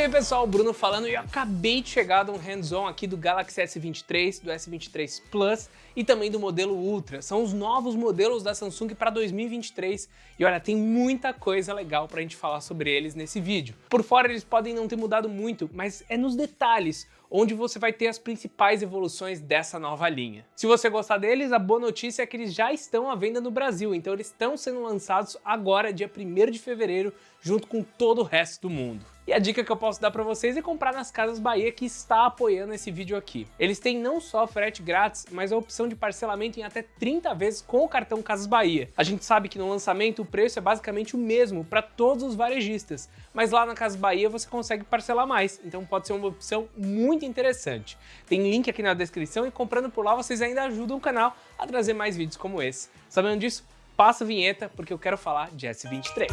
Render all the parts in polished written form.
aí pessoal, Bruno falando, e eu acabei de chegar de um hands-on aqui do Galaxy S23, do S23 Plus e também do modelo Ultra. São os novos modelos da Samsung para 2023 e olha, tem muita coisa legal pra gente falar sobre eles nesse vídeo. Por fora eles podem não ter mudado muito, mas é nos detalhes onde você vai ter as principais evoluções dessa nova linha. Se você gostar deles, a boa notícia é que eles já estão à venda no Brasil, então eles estão sendo lançados agora, dia 1º de fevereiro, junto com todo o resto do mundo. E a dica que eu posso dar pra vocês é comprar nas Casas Bahia, que está apoiando esse vídeo aqui. Eles têm não só frete grátis, mas a opção de parcelamento em até 30 vezes com o cartão Casas Bahia. A gente sabe que no lançamento o preço é basicamente o mesmo para todos os varejistas, mas lá na Casas Bahia você consegue parcelar mais, então pode ser uma opção muito interessante. Tem link aqui na descrição e comprando por lá vocês ainda ajudam o canal a trazer mais vídeos como esse. Sabendo disso? Passa a vinheta porque eu quero falar de S23.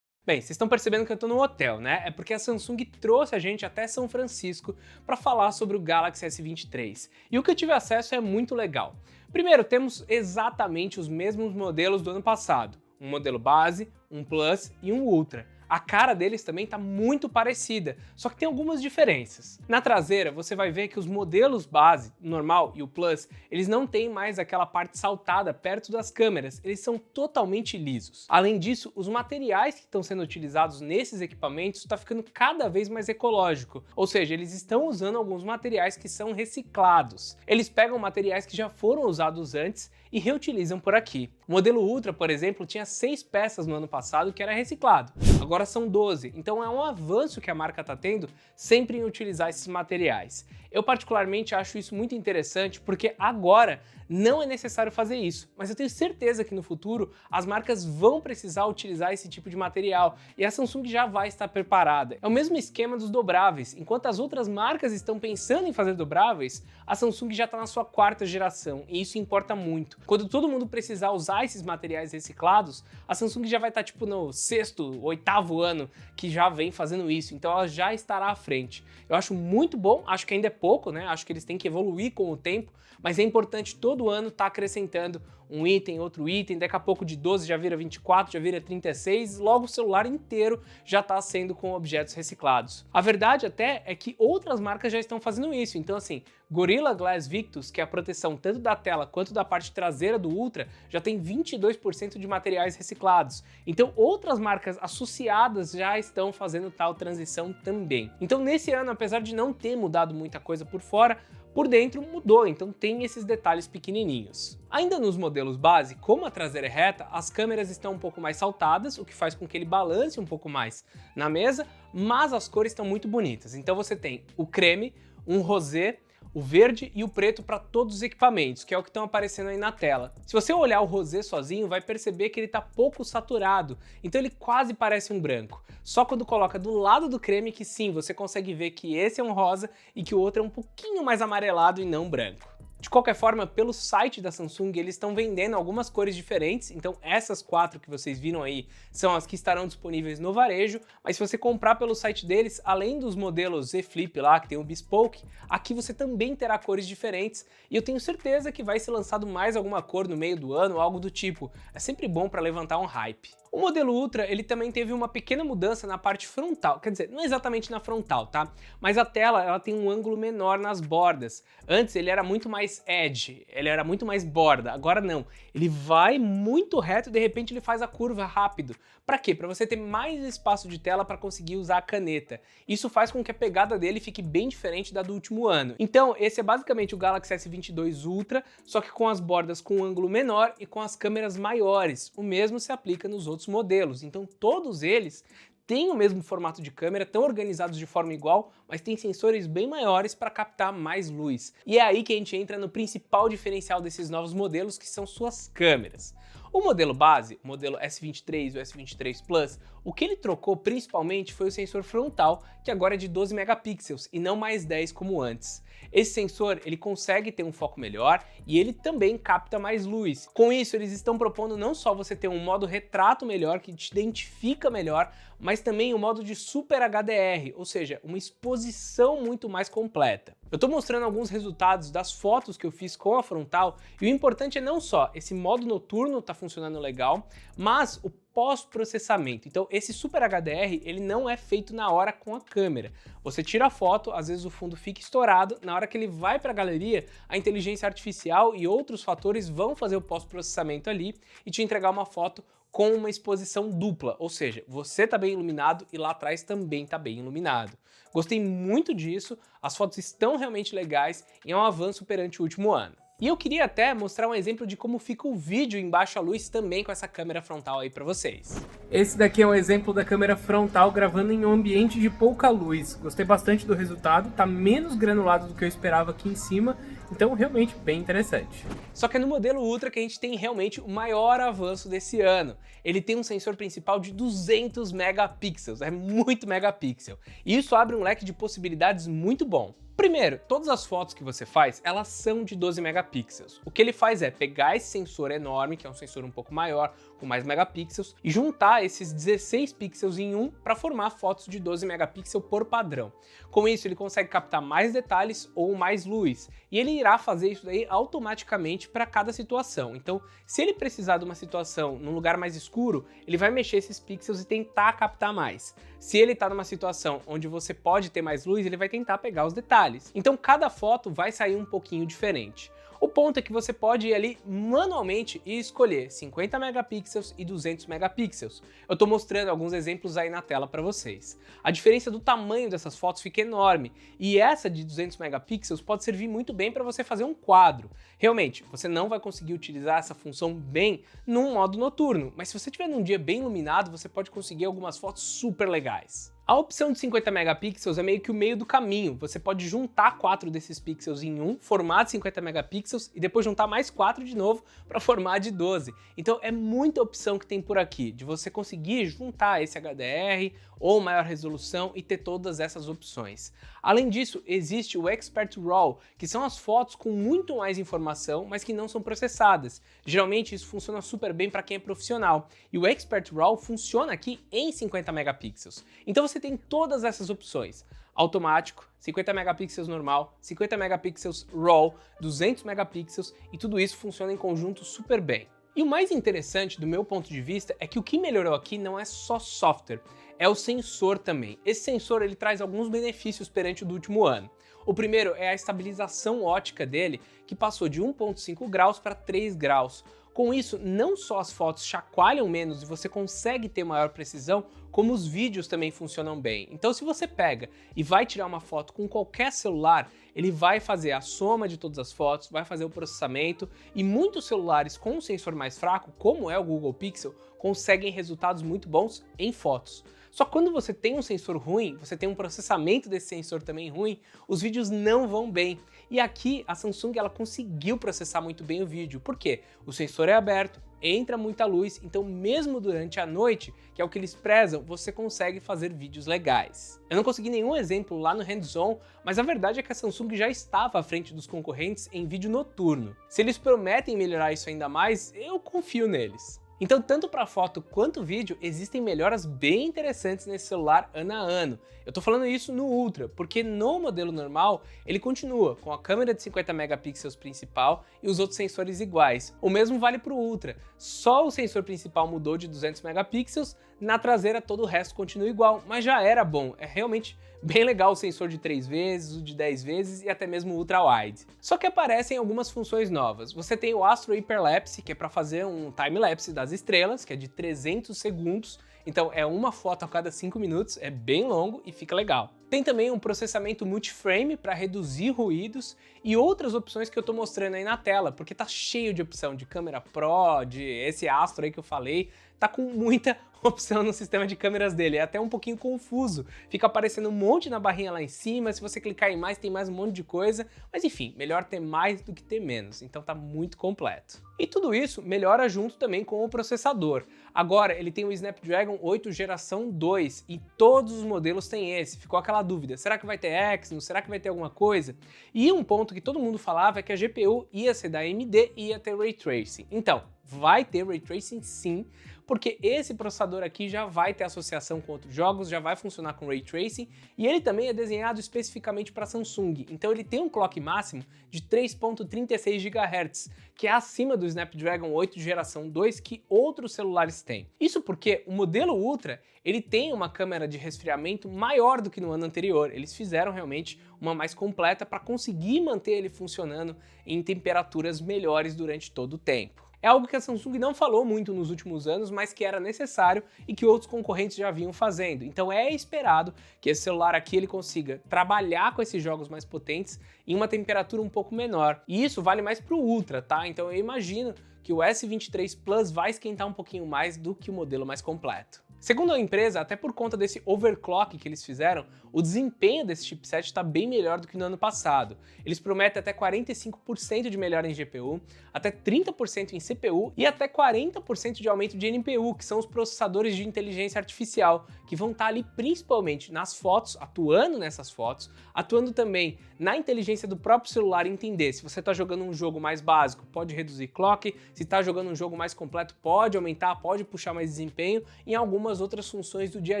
Bem, vocês estão percebendo que eu tô no hotel, né? É porque a Samsung trouxe a gente até São Francisco para falar sobre o Galaxy S23. E o que eu tive acesso é muito legal. Primeiro, temos exatamente os mesmos modelos do ano passado. Um modelo base, um Plus e um Ultra. A cara deles também está muito parecida, só que tem algumas diferenças. Na traseira, você vai ver que os modelos base, o normal e o Plus, eles não têm mais aquela parte saltada perto das câmeras, eles são totalmente lisos. Além disso, os materiais que estão sendo utilizados nesses equipamentos estão ficando cada vez mais ecológico, ou seja, eles estão usando alguns materiais que são reciclados. Eles pegam materiais que já foram usados antes e reutilizam por aqui. O modelo Ultra, por exemplo, tinha 6 peças no ano passado que era reciclado. Agora são 12, então é um avanço que a marca está tendo sempre em utilizar esses materiais. Eu particularmente acho isso muito interessante porque agora não é necessário fazer isso, mas eu tenho certeza que no futuro as marcas vão precisar utilizar esse tipo de material e a Samsung já vai estar preparada. É o mesmo esquema dos dobráveis, enquanto as outras marcas estão pensando em fazer dobráveis, a Samsung já está na sua 4ª geração e isso importa muito. Quando todo mundo precisar usar esses materiais reciclados, a Samsung já vai estar tipo no 6º, 8º ano que já vem fazendo isso, então ela já estará à frente. Eu acho muito bom, acho que ainda é pouco, né? Acho que eles têm que evoluir com o tempo, mas é importante todo ano estar acrescentando um item, outro item, daqui a pouco de 12 já vira 24, já vira 36, logo o celular inteiro já está sendo com objetos reciclados. A verdade até é que outras marcas já estão fazendo isso, então assim, Gorilla Glass Victus, que é a proteção tanto da tela quanto da parte traseira do Ultra, já tem 22% de materiais reciclados. Então outras marcas associadas já estão fazendo tal transição também. Então nesse ano, apesar de não ter mudado muita coisa por fora, por dentro mudou, então tem esses detalhes pequenininhos. Ainda nos modelos base, como a traseira é reta, as câmeras estão um pouco mais saltadas, o que faz com que ele balance um pouco mais na mesa, mas as cores estão muito bonitas. Então você tem o creme, um rosé, o verde e o preto para todos os equipamentos, que é o que estão aparecendo aí na tela. Se você olhar o rosé sozinho, vai perceber que ele está pouco saturado, então ele quase parece um branco. Só quando coloca do lado do creme que sim, você consegue ver que esse é um rosa e que o outro é um pouquinho mais amarelado e não branco. De qualquer forma, pelo site da Samsung, eles estão vendendo algumas cores diferentes, então essas 4 que vocês viram aí são as que estarão disponíveis no varejo, mas se você comprar pelo site deles, além dos modelos Z Flip lá, que tem o Bespoke, aqui você também terá cores diferentes, e eu tenho certeza que vai ser lançado mais alguma cor no meio do ano, algo do tipo. É sempre bom para levantar um hype. O modelo Ultra, ele também teve uma pequena mudança na parte frontal, quer dizer, não exatamente na frontal, tá? Mas a tela, ela tem um ângulo menor nas bordas. Antes ele era muito mais edge, ele era muito mais borda, agora não. Ele vai muito reto e de repente ele faz a curva rápido. Pra quê? Pra você ter mais espaço de tela para conseguir usar a caneta. Isso faz com que a pegada dele fique bem diferente da do último ano. Então, esse é basicamente o Galaxy S22 Ultra, só que com as bordas com um ângulo menor e com as câmeras maiores. O mesmo se aplica nos outros modelos, então todos eles têm o mesmo formato de câmera, estão organizados de forma igual, mas tem sensores bem maiores para captar mais luz. E é aí que a gente entra no principal diferencial desses novos modelos, que são suas câmeras. O modelo base, o modelo S23 e o S23 Plus, O que ele trocou principalmente foi o sensor frontal, que agora é de 12 megapixels e não mais 10 como antes. Esse sensor ele consegue ter um foco melhor e ele também capta mais luz. Com isso, eles estão propondo não só você ter um modo retrato melhor, que te identifica melhor, mas também um modo de Super HDR, ou seja, uma exposição muito mais completa. Eu estou mostrando alguns resultados das fotos que eu fiz com a frontal e o importante é não só esse modo noturno tá funcionando legal, mas o pós-processamento. Então esse Super HDR ele não é feito na hora com a câmera. Você tira a foto, às vezes o fundo fica estourado, na hora que ele vai para a galeria, a inteligência artificial e outros fatores vão fazer o pós-processamento ali e te entregar uma foto com uma exposição dupla, ou seja, você tá bem iluminado e lá atrás também tá bem iluminado. Gostei muito disso, as fotos estão realmente legais e é um avanço perante o último ano. E eu queria até mostrar um exemplo de como fica o vídeo em baixa luz também com essa câmera frontal aí para vocês. Esse daqui é um exemplo da câmera frontal gravando em um ambiente de pouca luz. Gostei bastante do resultado, tá menos granulado do que eu esperava aqui em cima, então realmente bem interessante. Só que é no modelo Ultra que a gente tem realmente o maior avanço desse ano. Ele tem um sensor principal de 200 megapixels, é muito megapixel. E isso abre um leque de possibilidades muito bom. Primeiro, todas as fotos que você faz, elas são de 12 megapixels. O que ele faz é pegar esse sensor enorme, que é um sensor um pouco maior, com mais megapixels, e juntar esses 16 pixels em um para formar fotos de 12 megapixels por padrão. Com isso, ele consegue captar mais detalhes ou mais luz, e ele irá fazer isso daí automaticamente para cada situação. Então, se ele precisar de uma situação num lugar mais escuro, ele vai mexer esses pixels e tentar captar mais. Se ele está numa situação onde você pode ter mais luz, ele vai tentar pegar os detalhes. Então cada foto vai sair um pouquinho diferente. O ponto é que você pode ir ali manualmente e escolher 50 megapixels e 200 megapixels. Eu estou mostrando alguns exemplos aí na tela para vocês. A diferença do tamanho dessas fotos fica enorme e essa de 200 megapixels pode servir muito bem para você fazer um quadro. Realmente, você não vai conseguir utilizar essa função bem num modo noturno, mas se você tiver num dia bem iluminado, você pode conseguir algumas fotos super legais. A opção de 50 megapixels é meio que o meio do caminho. Você pode juntar 4 desses pixels em um, formar de 50 megapixels e depois juntar mais 4 de novo para formar de 12. Então é muita opção que tem por aqui, de você conseguir juntar esse HDR ou maior resolução e ter todas essas opções. Além disso, existe o Expert RAW, que são as fotos com muito mais informação, mas que não são processadas. Geralmente isso funciona super bem para quem é profissional. E o Expert RAW funciona aqui em 50 megapixels. Então você tem todas essas opções. Automático, 50 megapixels normal, 50 megapixels RAW, 200 megapixels e tudo isso funciona em conjunto super bem. E o mais interessante do meu ponto de vista é que o que melhorou aqui não é só software, é o sensor também. Esse sensor ele traz alguns benefícios perante o do último ano. O primeiro é a estabilização ótica dele, que passou de 1,5 graus para 3 graus. Com isso, não só as fotos chacoalham menos e você consegue ter maior precisão, como os vídeos também funcionam bem. Então se você pega e vai tirar uma foto com qualquer celular, ele vai fazer a soma de todas as fotos, vai fazer o processamento e muitos celulares com um sensor mais fraco, como é o Google Pixel, conseguem resultados muito bons em fotos. Só que quando você tem um sensor ruim, você tem um processamento desse sensor também ruim, os vídeos não vão bem. E aqui a Samsung ela conseguiu processar muito bem o vídeo. Por quê? O sensor é aberto, entra muita luz, então mesmo durante a noite, que é o que eles prezam, você consegue fazer vídeos legais. Eu não consegui nenhum exemplo lá no hands-on, mas a verdade é que a Samsung já estava à frente dos concorrentes em vídeo noturno. Se eles prometem melhorar isso ainda mais, eu confio neles. Então, tanto para foto quanto vídeo, existem melhoras bem interessantes nesse celular ano a ano. Eu tô falando isso no Ultra, porque no modelo normal, ele continua com a câmera de 50 megapixels principal e os outros sensores iguais. O mesmo vale para o Ultra, só o sensor principal mudou de 200 megapixels, na traseira todo o resto continua igual, mas já era bom, é realmente bem legal o sensor de 3 vezes, o de 10 vezes e até mesmo o Ultra Wide. Só que aparecem algumas funções novas. Você tem o Astro Hyperlapse, que é para fazer um time-lapse das estrelas, que é de 300 segundos, então é uma foto a cada 5 minutos, é bem longo e fica legal. Tem também um processamento multiframe para reduzir ruídos e outras opções que eu estou mostrando aí na tela, porque tá cheio de opção de câmera Pro, de esse Astro aí que eu falei, tá com muita opção no sistema de câmeras dele, é até um pouquinho confuso, fica aparecendo um monte na barrinha lá em cima, se você clicar em mais tem mais um monte de coisa, mas enfim, melhor ter mais do que ter menos, então tá muito completo. E tudo isso melhora junto também com o processador. Agora ele tem o Snapdragon 8 geração 2 e todos os modelos têm esse, ficou aquela dúvida, será que vai ter Exynos, será que vai ter alguma coisa? E um ponto que todo mundo falava é que a GPU ia ser da AMD e ia ter Ray Tracing. Então, vai ter Ray Tracing sim, porque esse processador aqui já vai ter associação com outros jogos, já vai funcionar com Ray Tracing, e ele também é desenhado especificamente para Samsung, então ele tem um clock máximo de 3.36 GHz, que é acima do Snapdragon 8 geração 2 que outros celulares têm. Isso porque o modelo Ultra, ele tem uma câmera de resfriamento maior do que no ano anterior, eles fizeram realmente uma mais completa para conseguir manter ele funcionando em temperaturas melhores durante todo o tempo. É algo que a Samsung não falou muito nos últimos anos, mas que era necessário e que outros concorrentes já vinham fazendo. Então é esperado que esse celular aqui ele consiga trabalhar com esses jogos mais potentes em uma temperatura um pouco menor. E isso vale mais para o Ultra, tá? Então eu imagino que o S23 Plus vai esquentar um pouquinho mais do que o modelo mais completo. Segundo a empresa, até por conta desse overclock que eles fizeram, o desempenho desse chipset está bem melhor do que no ano passado. Eles prometem até 45% de melhora em GPU, até 30% em CPU e até 40% de aumento de NPU, que são os processadores de inteligência artificial, que vão estar ali principalmente nas fotos, atuando nessas fotos, atuando também na inteligência do próprio celular entender se você está jogando um jogo mais básico, pode reduzir clock, se está jogando um jogo mais completo, pode aumentar, pode puxar mais desempenho em algumas outras funções do dia a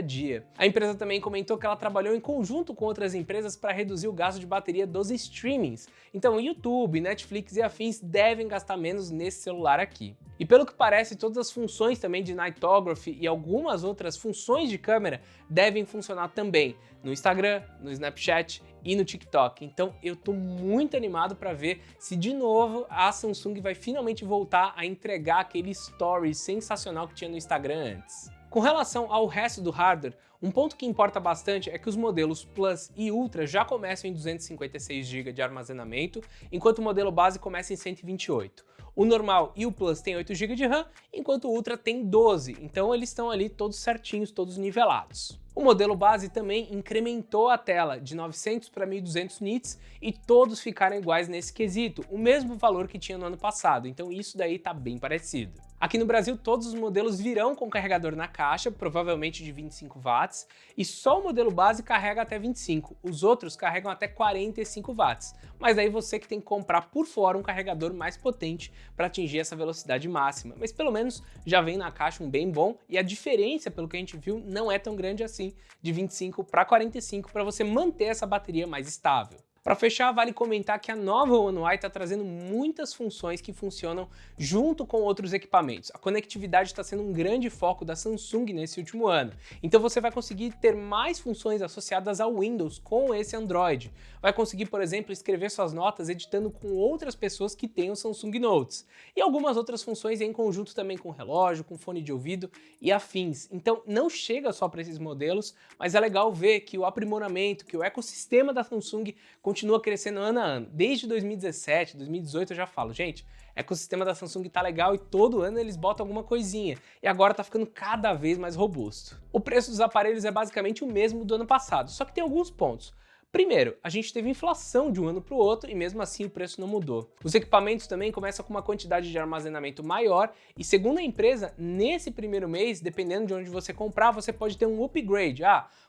dia. A empresa também comentou que ela trabalhou em conjunto com outras empresas para reduzir o gasto de bateria dos streamings. Então YouTube, Netflix e afins devem gastar menos nesse celular aqui. E pelo que parece, todas as funções também de Nightography e algumas outras funções de câmera devem funcionar também no Instagram, no Snapchat e no TikTok. Então eu tô muito animado para ver se de novo a Samsung vai finalmente voltar a entregar aquele story sensacional que tinha no Instagram antes. Com relação ao resto do hardware, um ponto que importa bastante é que os modelos Plus e Ultra já começam em 256 GB de armazenamento, enquanto o modelo base começa em 128. O normal e o Plus tem 8 GB de RAM, enquanto o Ultra tem 12, então eles estão ali todos certinhos, todos nivelados. O modelo base também incrementou a tela de 900 para 1200 nits e todos ficaram iguais nesse quesito, o mesmo valor que tinha no ano passado, então isso daí tá bem parecido. Aqui no Brasil todos os modelos virão com carregador na caixa, provavelmente de 25 watts, e só o modelo base carrega até 25, os outros carregam até 45 watts, mas aí você que tem que comprar por fora um carregador mais potente para atingir essa velocidade máxima, mas pelo menos já vem na caixa um bem bom e a diferença, pelo que a gente viu, não é tão grande assim, de 25 para 45 para você manter essa bateria mais estável. Para fechar, vale comentar que a nova One UI está trazendo muitas funções que funcionam junto com outros equipamentos. A conectividade está sendo um grande foco da Samsung nesse último ano. Então você vai conseguir ter mais funções associadas ao Windows com esse Android. Vai conseguir, por exemplo, escrever suas notas editando com outras pessoas que têm o Samsung Notes. E algumas outras funções em conjunto também com relógio, com fone de ouvido e afins. Então não chega só para esses modelos, mas é legal ver que o aprimoramento, que o ecossistema da Samsung continua crescendo ano a ano. Desde 2017, 2018 eu já falo, gente, o ecossistema da Samsung tá legal e todo ano eles botam alguma coisinha. E agora tá ficando cada vez mais robusto. O preço dos aparelhos é basicamente o mesmo do ano passado, só que tem alguns pontos. Primeiro, a gente teve inflação de um ano para o outro e mesmo assim o preço não mudou. Os equipamentos também começam com uma quantidade de armazenamento maior e, segundo a empresa, nesse primeiro mês, dependendo de onde você comprar, você pode ter um upgrade.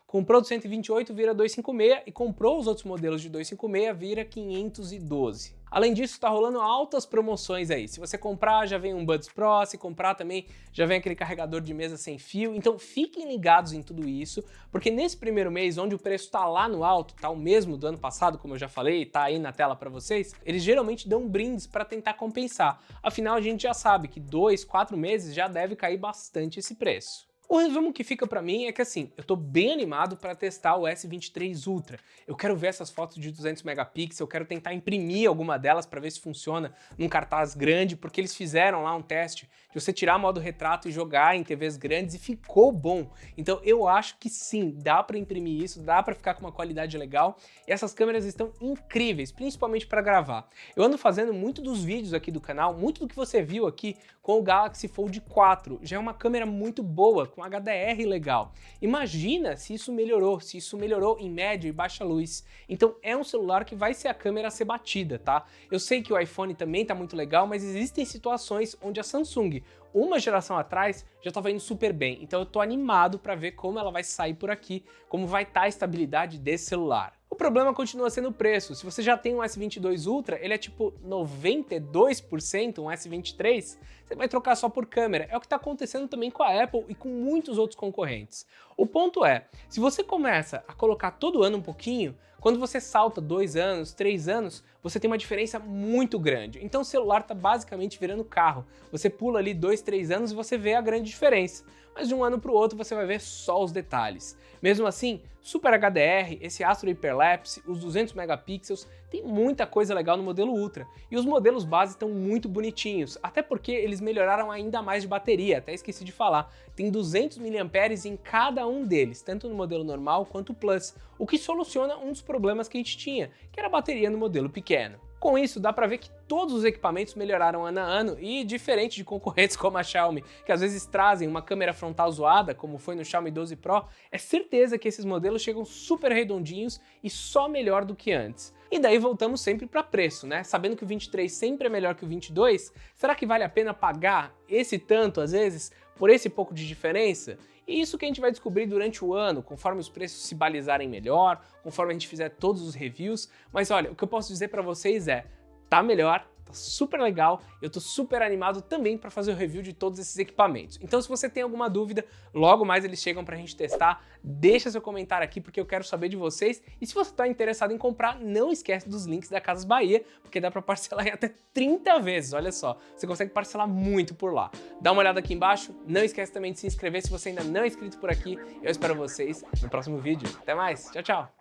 Comprou do 128 vira 256 e comprou os outros modelos de 256 vira 512. Além disso, tá rolando altas promoções aí. Se você comprar, já vem um Buds Pro, se comprar também, já vem aquele carregador de mesa sem fio. Então fiquem ligados em tudo isso, porque nesse primeiro mês, onde o preço tá lá no alto, tá o mesmo do ano passado, como eu já falei, tá aí na tela para vocês, eles geralmente dão brindes para tentar compensar. Afinal, a gente já sabe que 2, 4 meses já deve cair bastante esse preço. O resumo que fica pra mim é que assim, eu tô bem animado para testar o S23 Ultra. Eu quero ver essas fotos de 200 megapixels, eu quero tentar imprimir alguma delas para ver se funciona num cartaz grande, porque eles fizeram lá um teste de você tirar modo retrato e jogar em TVs grandes e ficou bom. Então eu acho que sim, dá para imprimir isso, dá para ficar com uma qualidade legal. E essas câmeras estão incríveis, principalmente para gravar. Eu ando fazendo muito dos vídeos aqui do canal, muito do que você viu aqui com o Galaxy Fold 4. Já é uma câmera muito boa, com HDR legal. Imagina se isso melhorou em média e baixa luz. Então é um celular que vai ser a câmera a ser batida, tá? Eu sei que o iPhone também tá muito legal, mas existem situações onde a Samsung, uma geração atrás, já estava indo super bem. Então eu tô animado para ver como ela vai sair por aqui, como vai estar a estabilidade desse celular. O problema continua sendo o preço. Se você já tem um S22 Ultra, ele é tipo 92% um S23, você vai trocar só por câmera. É o que está acontecendo também com a Apple e com muitos outros concorrentes. O ponto é, se você começa a colocar todo ano um pouquinho, quando você salta 2 anos, 3 anos, você tem uma diferença muito grande. Então o celular está basicamente virando carro. Você pula ali 2, 3 anos e você vê a grande diferença. Mas de um ano para o outro você vai ver só os detalhes. Mesmo assim, Super HDR, esse Astro Hyperlapse, os 200 megapixels, tem muita coisa legal no modelo Ultra. E os modelos base estão muito bonitinhos, até porque eles melhoraram ainda mais de bateria, até esqueci de falar. Tem 200 mAh em cada um deles, tanto no modelo normal quanto Plus, o que soluciona um dos problemas que a gente tinha, que era a bateria no modelo pequeno. Com isso, dá pra ver que todos os equipamentos melhoraram ano a ano e diferente de concorrentes como a Xiaomi, que às vezes trazem uma câmera frontal zoada, como foi no Xiaomi 12 Pro, é certeza que esses modelos chegam super redondinhos e só melhor do que antes. E daí voltamos sempre para preço, né? Sabendo que o 23 sempre é melhor que o 22, será que vale a pena pagar esse tanto, às vezes, por esse pouco de diferença? E isso que a gente vai descobrir durante o ano, conforme os preços se balizarem melhor, conforme a gente fizer todos os reviews. Mas olha, o que eu posso dizer para vocês é, tá melhor, tá super legal, eu tô super animado também para fazer o review de todos esses equipamentos. Então se você tem alguma dúvida, logo mais eles chegam pra gente testar, deixa seu comentário aqui porque eu quero saber de vocês. E se você tá interessado em comprar, não esquece dos links da Casas Bahia, porque dá para parcelar em até 30 vezes, olha só, você consegue parcelar muito por lá. Dá uma olhada aqui embaixo, não esquece também de se inscrever se você ainda não é inscrito por aqui. Eu espero vocês no próximo vídeo. Até mais, tchau, tchau!